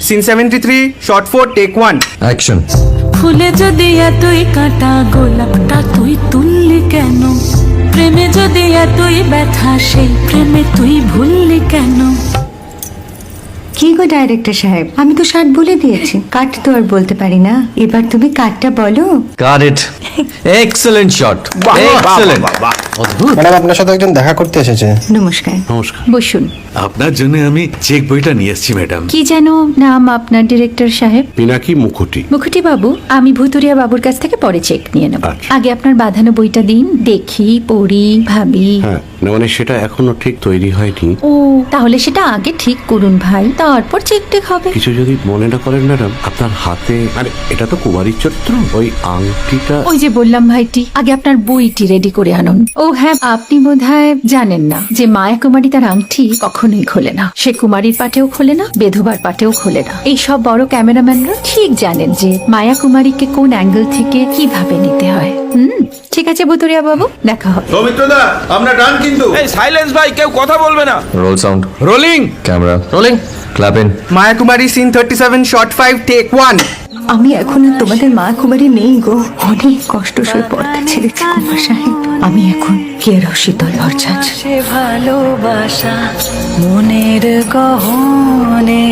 Scene 73 short 4 take 1 action. ফুলে যদি এতই কাটা গোলাপটা তুই তুললি কেন? প্রেমে যদি এতই ব্যথা সেই প্রেমে তুই ভুললি কেন? কি গো ডাইরেক্টর সাহেব, আমি তো 60 বলে দিয়েছি, কাট তো আর বলতে পারি না, এবার তুমি কাটটা বলো। Got it. Excellent shot, excellent. অদ্ভুত। ম্যাডাম, আপনার সাথে একজন দেখা করতে এসেছে। নমস্কার, নমস্কার। বসুন। আপনার জন্য আমি চেক বইটা নিয়ে এসেছি ম্যাডাম। কি যেন নাম আপনার ডিরেক্টর সাহেব? পিনাকি মুখোটি। মুখুটি বাবু, আমি ভুতুরিয়া বাবুর কাছ থেকে পরে চেক নিয়ে নেব। আচ্ছা। আগে আপনার বাঁধানো বইটা দিন, দেখি, পড়ি, ভাবি। হ্যাঁ, না মানে সেটা এখনো ঠিক তৈরি হয়নি। ও, তাহলে সেটা আগে ঠিক করুন ভাই, তারপর চেক টেক হবে। কিছু যদি মনে না করেন ম্যাডাম, আপনার হাতে, আরে এটা তো কুমারীর চরিত্র, ওই আংটিটা। ওই যে বললাম ভাইটি, আগে আপনার বইটি রেডি করে আনুন। ও হ্যাঁ, আপনি বোধহয় জানেন না যে মায়া কুমারী তার আংটি কখনোই খোলে না। সে কুমারীর পাটেও খোলে না, বেধবার পাটেও খোলে না। এই সব বড় ক্যামেরাম্যানরা ঠিক জানেন যে মায়া কুমারীকে কোন অ্যাঙ্গেল থেকে কিভাবে নিতে হয়। ঠিক আছে ভুতুরিয়া বাবু, দেখা হবে। সৌমিত্রদা, আমরা ডান কিন্তু। এই সাইলেন্স ভাই, কেউ কথা বলবে না। Roll sound, rolling. Camera rolling, clap in. Maya Kumari scene 37 shot 5 take 1। আমি এখন আর তোমাদের মা কুমারী নেই গো, অনেক কষ্ট সয়ে পর্দা ছেড়েছি কুমার সাহেব। আমি এখন কেরো শীতল ভরছাছ। সে ভালোবাসা মনের গহনে